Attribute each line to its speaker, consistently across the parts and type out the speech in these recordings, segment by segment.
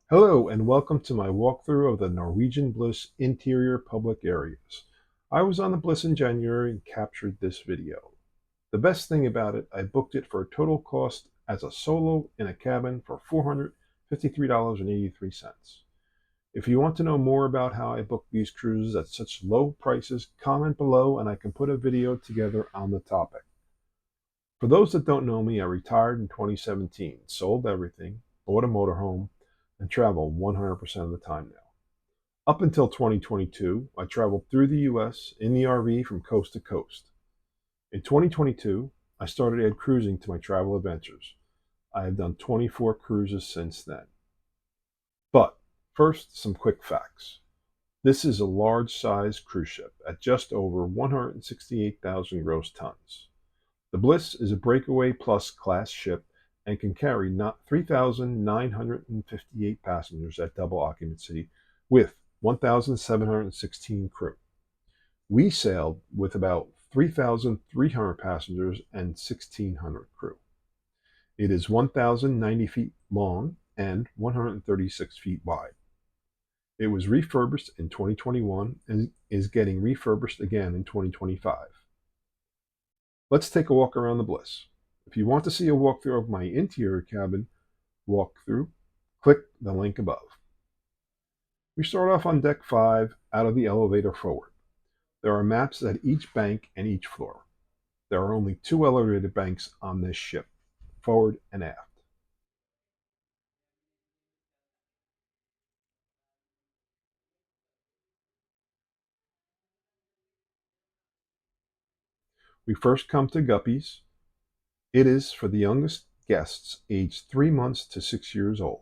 Speaker 1: Hello and welcome to my walkthrough of the Norwegian Bliss Interior Public Areas. I was on the Bliss in January and captured this video. The best thing about it, I booked it for a total cost as a solo in a cabin for $453.83. If you want to know more about how I booked these cruises at such low prices, comment below and I can put a video together on the topic. For those that don't know me, I retired in 2017, sold everything, bought a motorhome, and travel 100% of the time now. Up until 2022, I traveled through the US in the RV from coast to coast. In 2022, I started add cruising to my travel adventures. I have done 24 cruises since then. But first, some quick facts. This is a large size cruise ship at just over 168,000 gross tons. The Bliss is a Breakaway Plus class ship and can carry 3,958 passengers at double occupancy with 1,716 crew. We sailed with about 3,300 passengers and 1,600 crew. It is 1,090 feet long and 136 feet wide. It was refurbished in 2021 and is getting refurbished again in 2025. Let's take a walk around the Bliss. If you want to see a walkthrough of my interior cabin walkthrough, click the link above. We start off on deck 5 out of the elevator forward. There are maps at each bank and each floor. There are only 2 elevator banks on this ship, forward and aft. We first come to Guppies. It is for the youngest guests aged 3 months to 6 years old.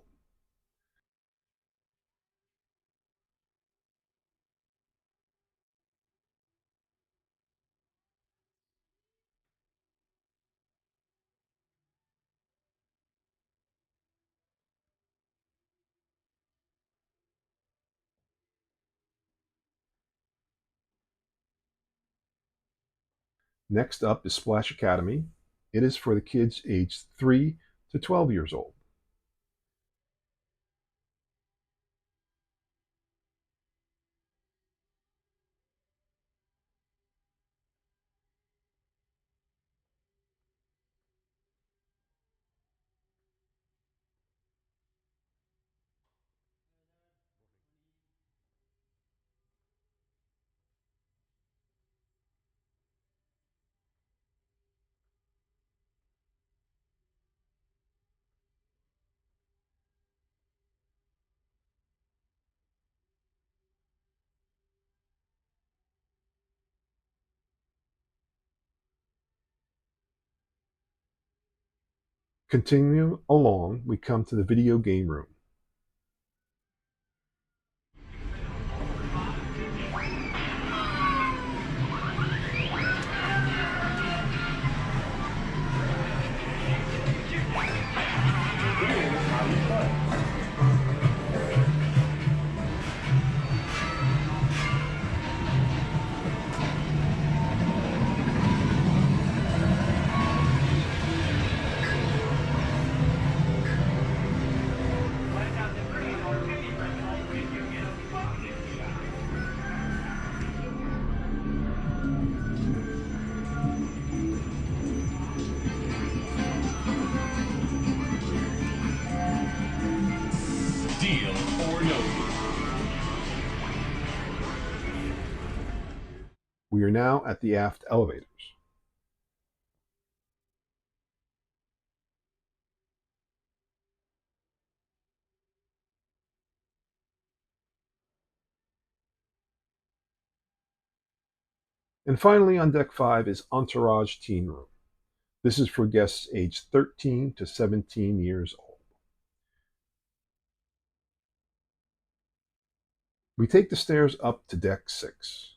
Speaker 1: Next up is Splash Academy. It is for the kids aged 3 to 12 years old. Continuing along, we come to the video game room. Deal or no deal. We are now at the aft elevators. And finally, on deck 5 is Entourage Teen Room. This is for guests aged 13 to 17 years old. We take the stairs up to deck 6.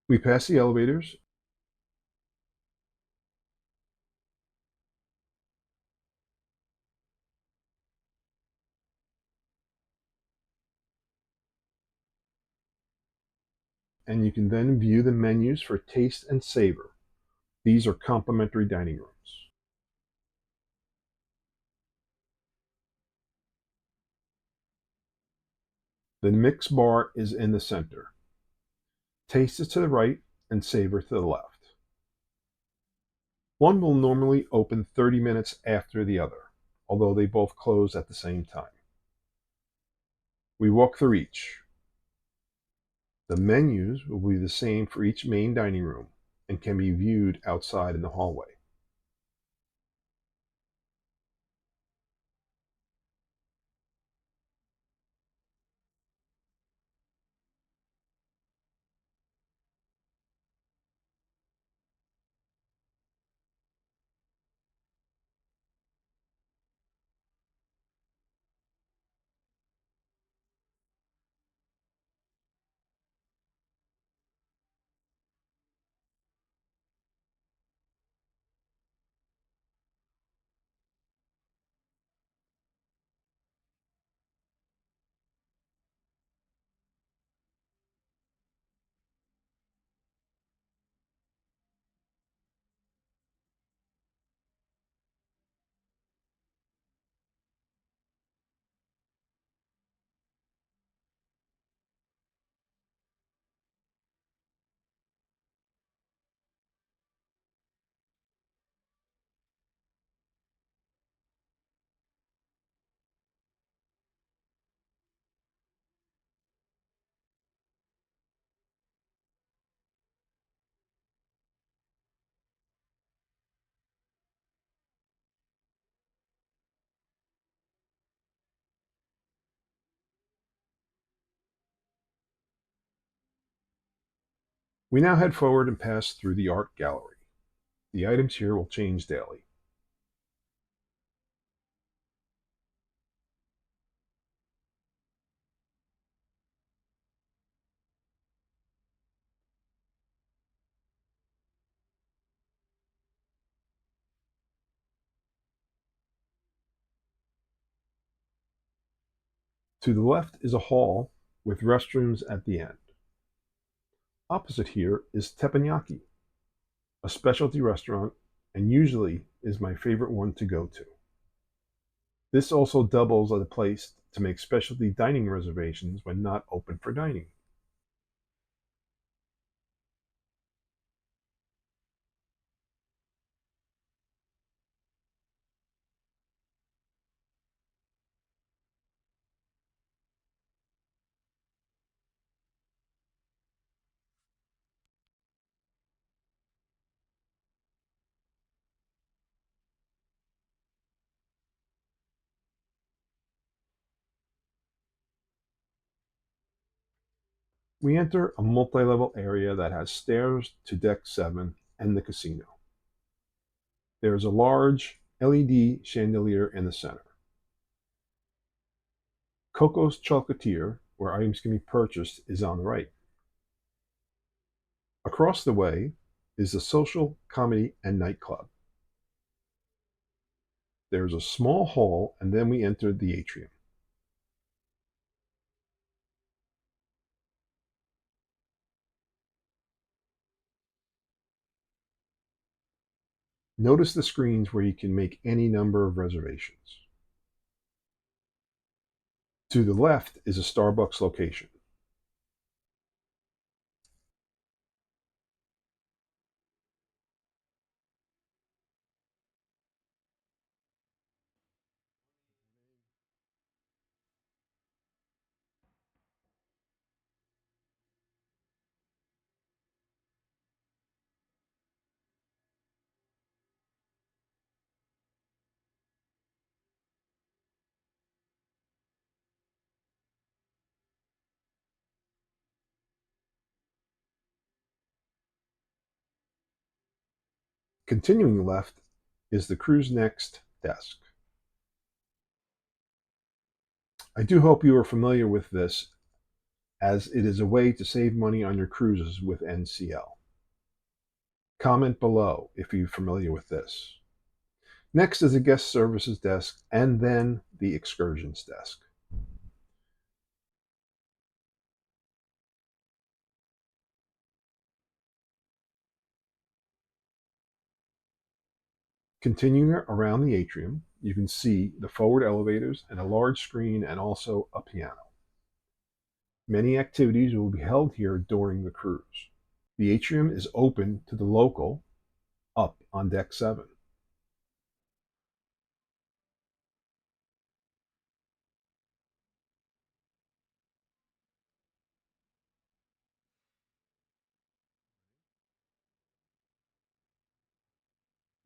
Speaker 1: We pass the elevators and you can then view the menus for taste and savor. These are complimentary dining rooms. The mix bar is in the center. Taste is to the right and savor to the left. One will normally open 30 minutes after the other, although they both close at the same time. We walk through each. The menus will be the same for each main dining room and can be viewed outside in the hallway. We now head forward and pass through the art gallery. The items here will change daily. To the left is a hall with restrooms at the end. Opposite here is teppanyaki, a specialty restaurant, and usually is my favorite one to go to. This also doubles as a place to make specialty dining reservations when not open for dining. We enter a multi-level area that has stairs to deck 7 and the casino. There is a large LED chandelier in the center. Coco's Chocolatier, where items can be purchased, is on the right. Across the way is the Social Comedy and Nightclub. There is a small hall, and then we enter the Atrium. Notice the screens where you can make any number of reservations. To the left is a Starbucks location. Continuing left is the Cruise Next desk. I do hope you are familiar with this, as it is a way to save money on your cruises with NCL. Comment below if you're familiar with this. Next is the guest services desk and then the excursions desk. Continuing around the atrium, you can see the forward elevators and a large screen and also a piano. Many activities will be held here during the cruise. The atrium is open to the local up on deck 7.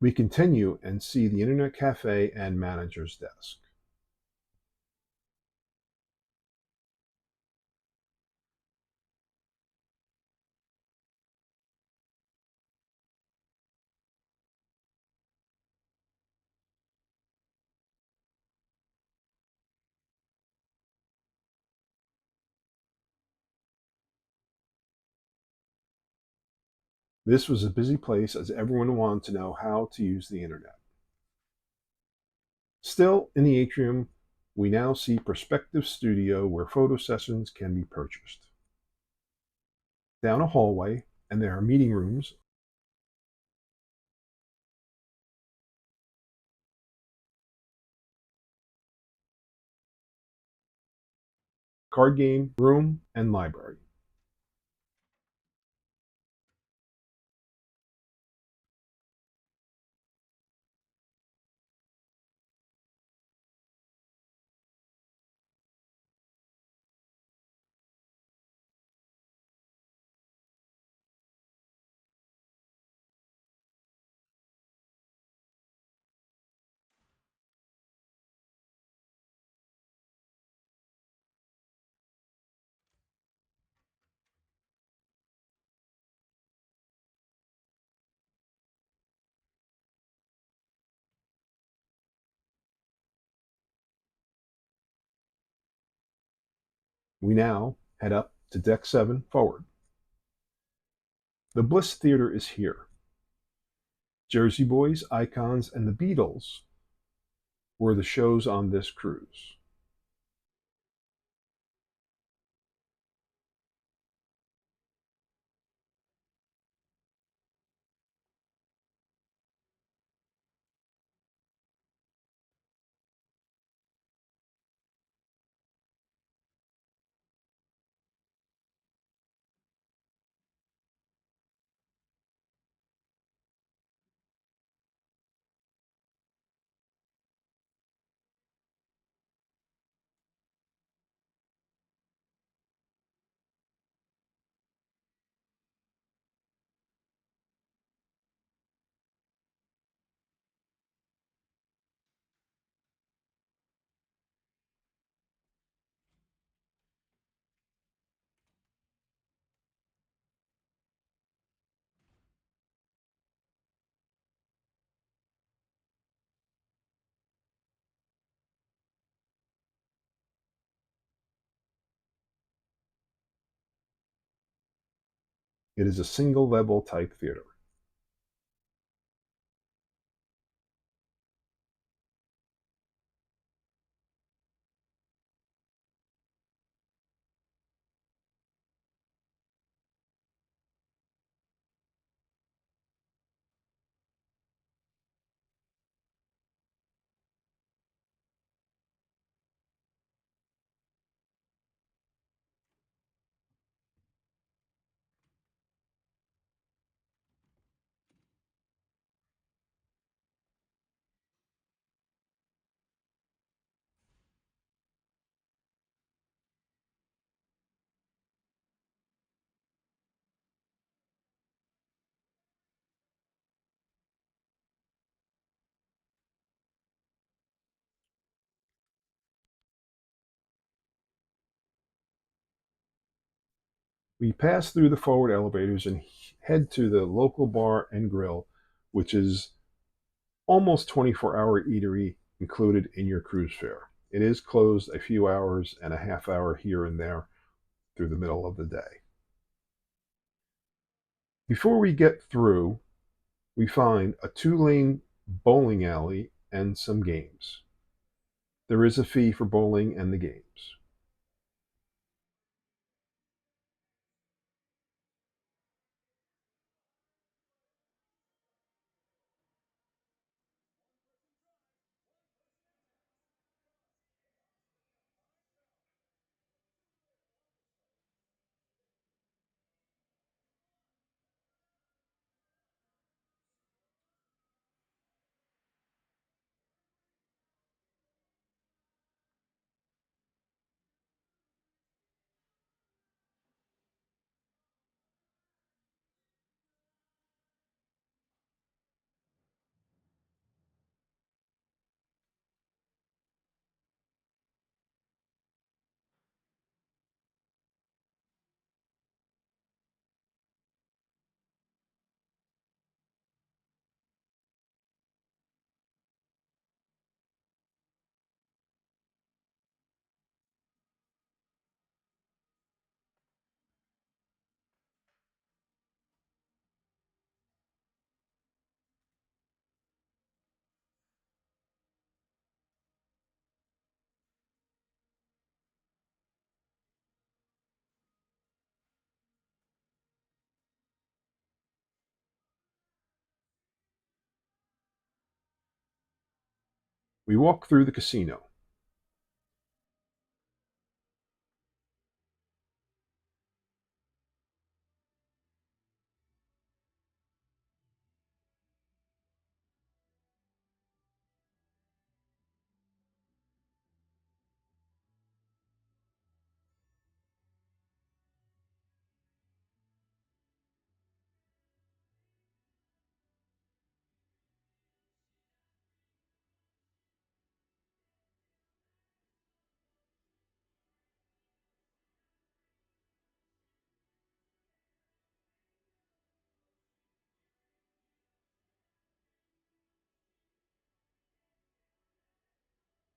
Speaker 1: We continue and see the Internet Cafe and manager's desk. This was a busy place as everyone wanted to know how to use the Internet. Still in the atrium, we now see Perspective Studio where photo sessions can be purchased. Down a hallway, and there are meeting rooms, card game room, and library. We now head up to deck 7 forward. The Bliss Theater is here. Jersey Boys, Icons, and the Beatles were the shows on this cruise. It is a single level type theater. We pass through the forward elevators and head to the local bar and grill, which is almost 24-hour eatery included in your cruise fare. It is closed a few hours and a half hour here and there through the middle of the day. Before we get through, we find a 2-lane bowling alley and some games. There is a fee for bowling and the games. We walk through the casino.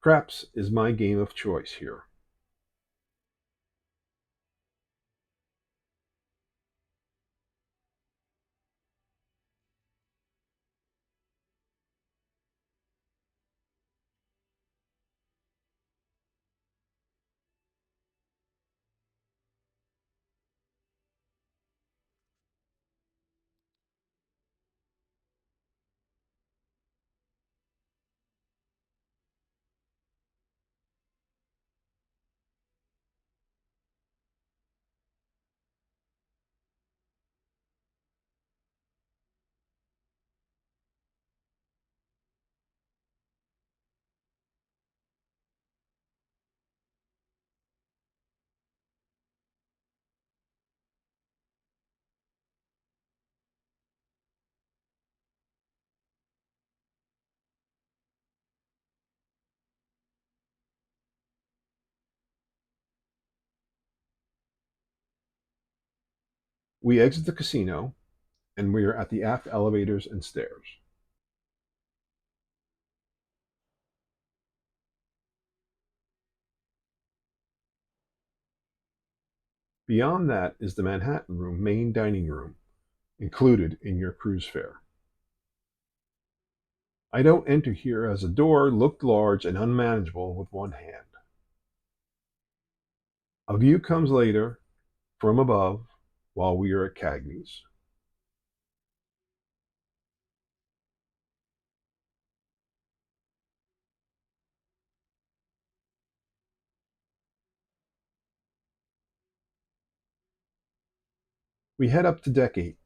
Speaker 1: Craps is my game of choice here. We exit the casino and we are at the aft elevators and stairs. Beyond that is the Manhattan Room main dining room, included in your cruise fare. I don't enter here as the door looked large and unmanageable with one hand. A view comes later from above while we are at Cagney's. We head up to deck 8.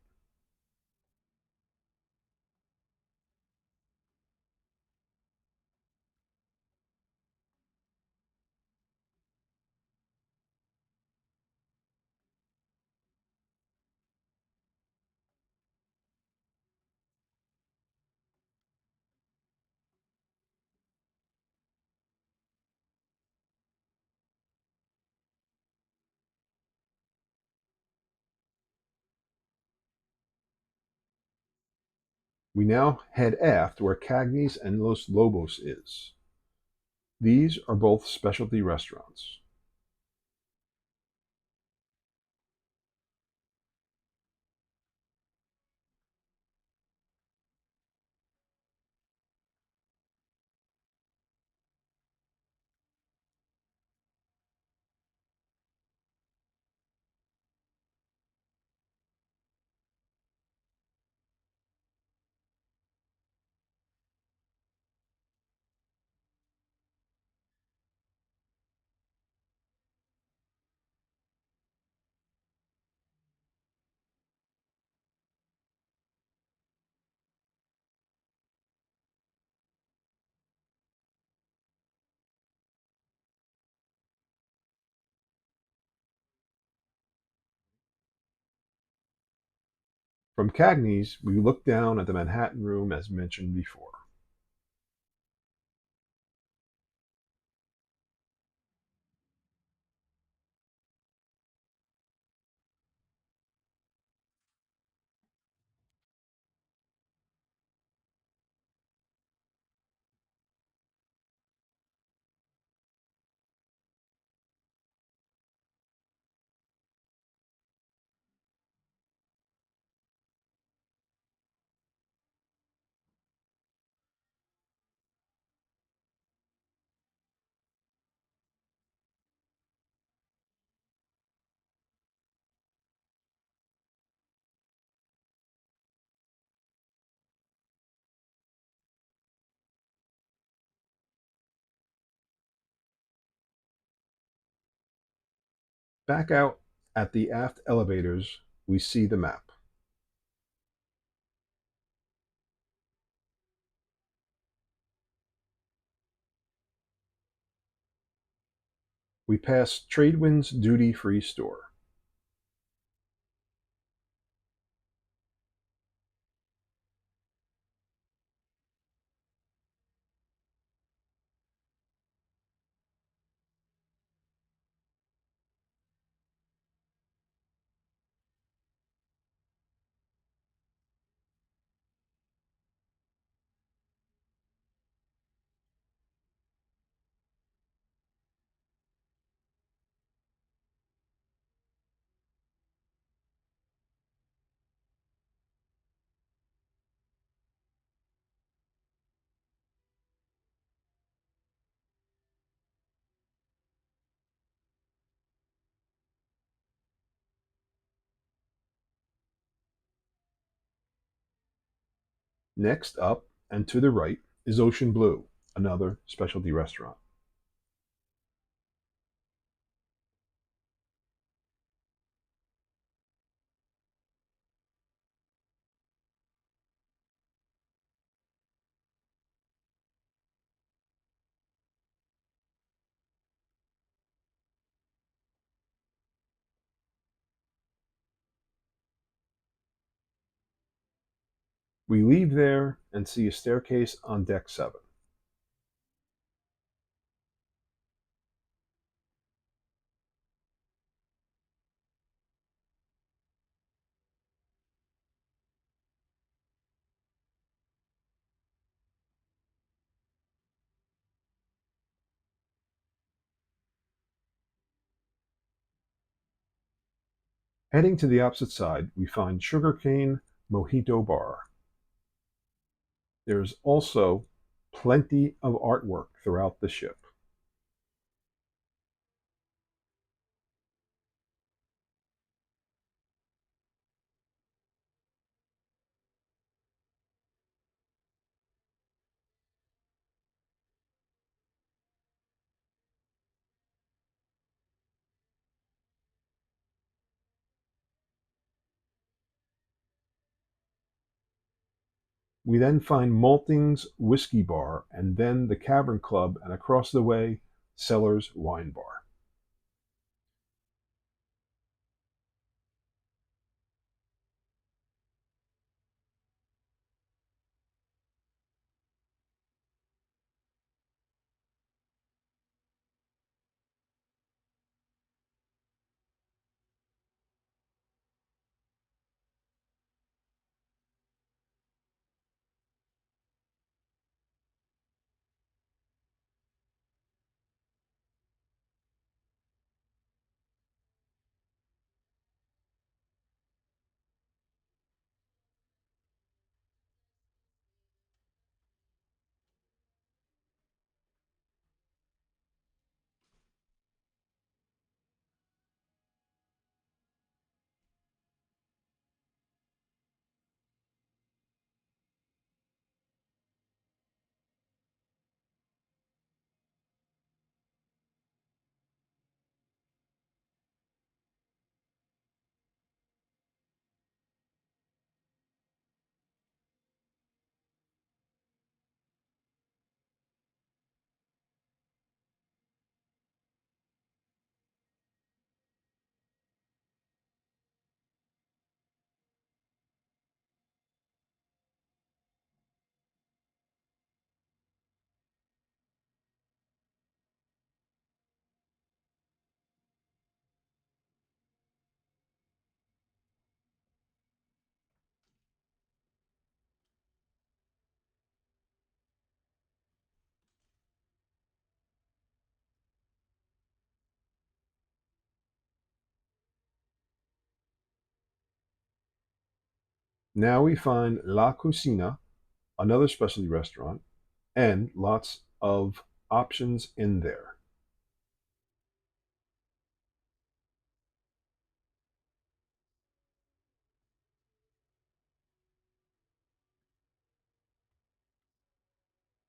Speaker 1: We now head aft where Cagney's and Los Lobos is. These are both specialty restaurants. From Cagney's, we look down at the Manhattan Room as mentioned before. Back out at the aft elevators, we see the map. We pass Tradewind's duty-free store. Next up and to the right is Ocean Blue, another specialty restaurant. We leave there and see a staircase on deck 7. Heading to the opposite side, we find Sugarcane Mojito Bar. There's also plenty of artwork throughout the ship. We then find Malting's Whiskey Bar, and then the Cavern Club, and across the way, Sellers Wine Bar. Now we find La Cucina, another specialty restaurant, and lots of options in there.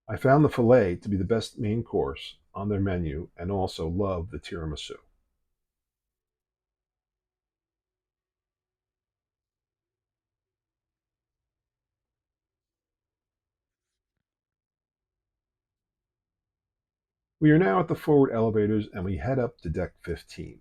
Speaker 1: I found the filet to be the best main course on their menu and also love the tiramisu. We are now at the forward elevators and we head up to deck 15.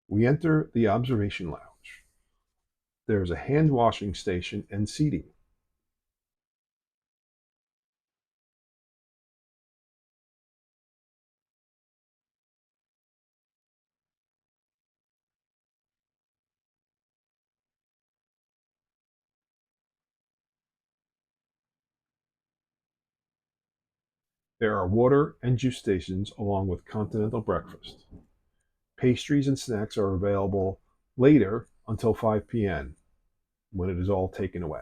Speaker 1: We enter the observation lounge. There is a hand washing station and seating. There are water and juice stations along with continental breakfast. Pastries and snacks are available later until 5 p.m. when it is all taken away.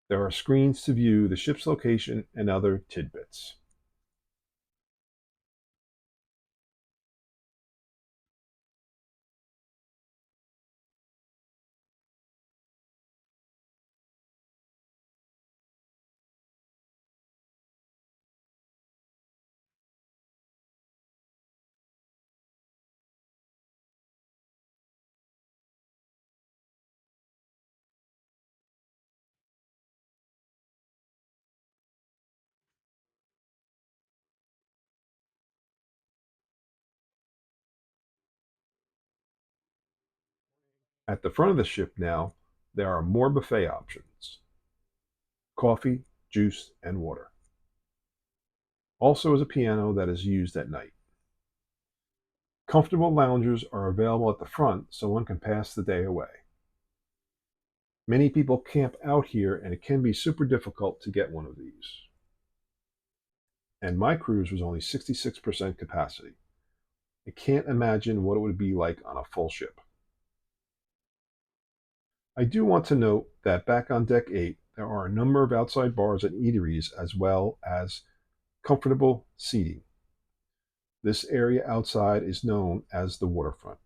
Speaker 1: There are screens to view the ship's location and other tidbits. At the front of the ship now, there are more buffet options: coffee, juice, and water. Also is a piano that is used at night. Comfortable loungers are available at the front so one can pass the day away. Many people camp out here and it can be super difficult to get one of these. And my cruise was only 66% capacity. I can't imagine what it would be like on a full ship. I do want to note that back on deck 8, there are a number of outside bars and eateries as well as comfortable seating. This area outside is known as the waterfront.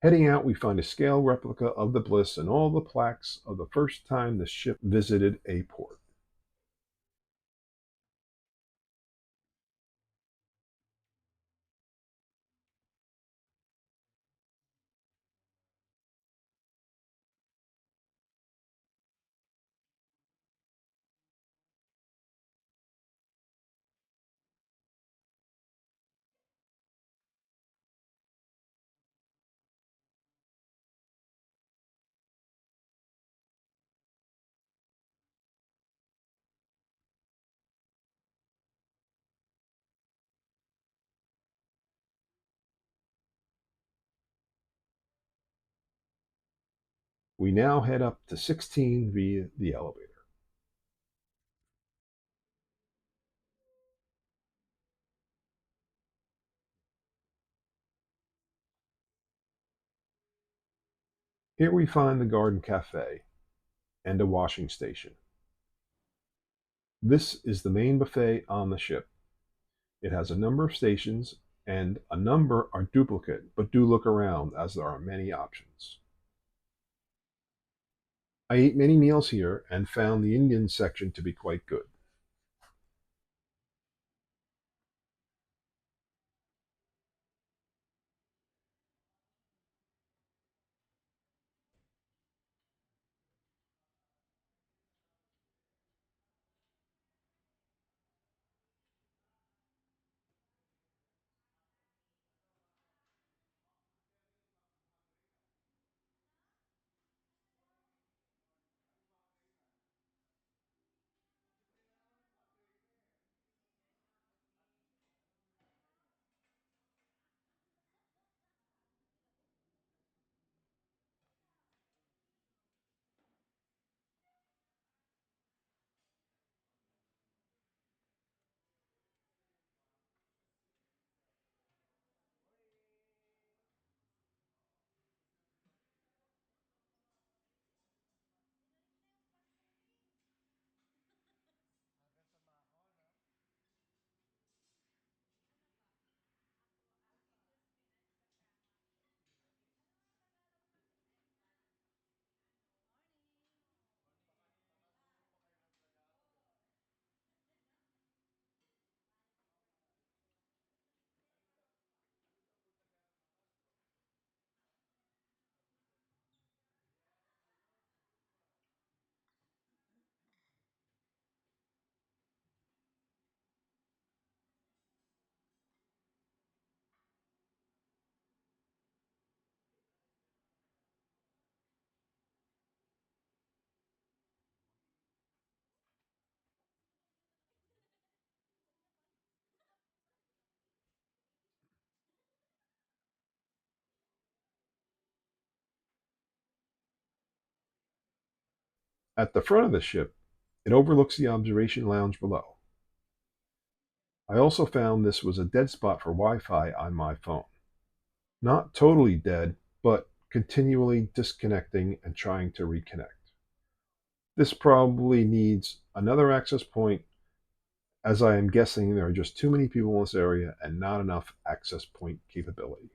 Speaker 1: Heading out, we find a scale replica of the Bliss and all the plaques of the first time the ship visited a port. We now head up to 16 via the elevator. Here we find the garden cafe and a washing station. This is the main buffet on the ship. It has a number of stations and a number are duplicate, but do look around as there are many options. I ate many meals here and found the Indian section to be quite good. At the front of the ship, it overlooks the observation lounge below. I also found this was a dead spot for Wi Fi on my phone. Not totally dead, but continually disconnecting and trying to reconnect. This probably needs another access point, as I am guessing there are just too many people in this area and not enough access point capability.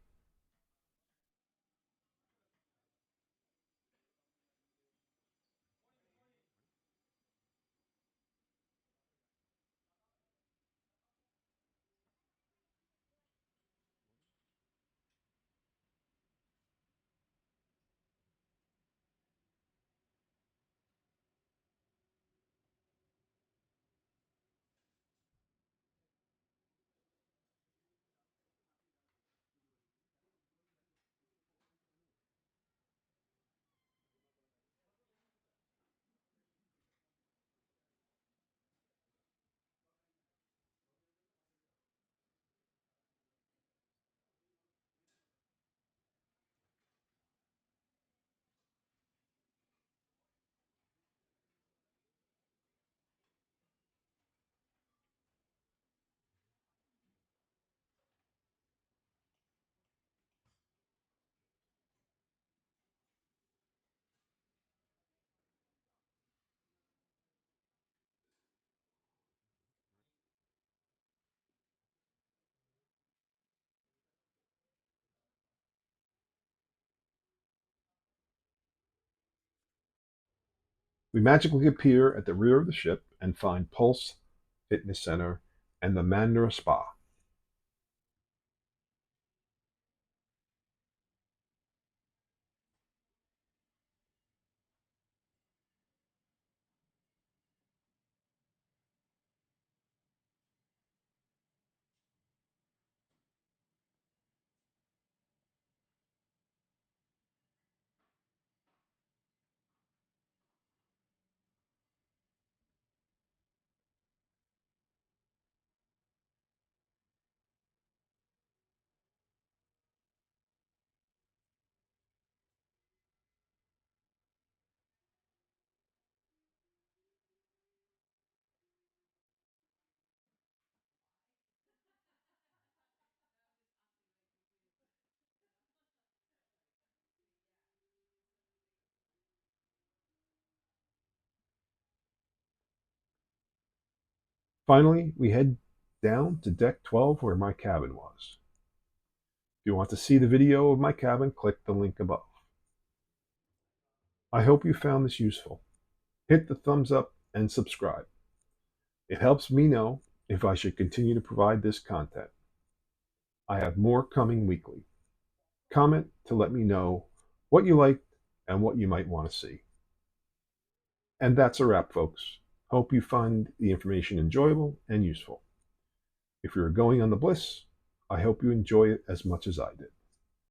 Speaker 1: We magically appear at the rear of the ship and find Pulse Fitness Center and the Mandara Spa. Finally, we head down to deck 12 where my cabin was. If you want to see the video of my cabin, click the link above. I hope you found this useful. Hit the thumbs up and subscribe. It helps me know if I should continue to provide this content. I have more coming weekly. Comment to let me know what you liked and what you might want to see. And that's a wrap, folks. Hope you find the information enjoyable and useful. If you're going on the Bliss, I hope you enjoy it as much as I did.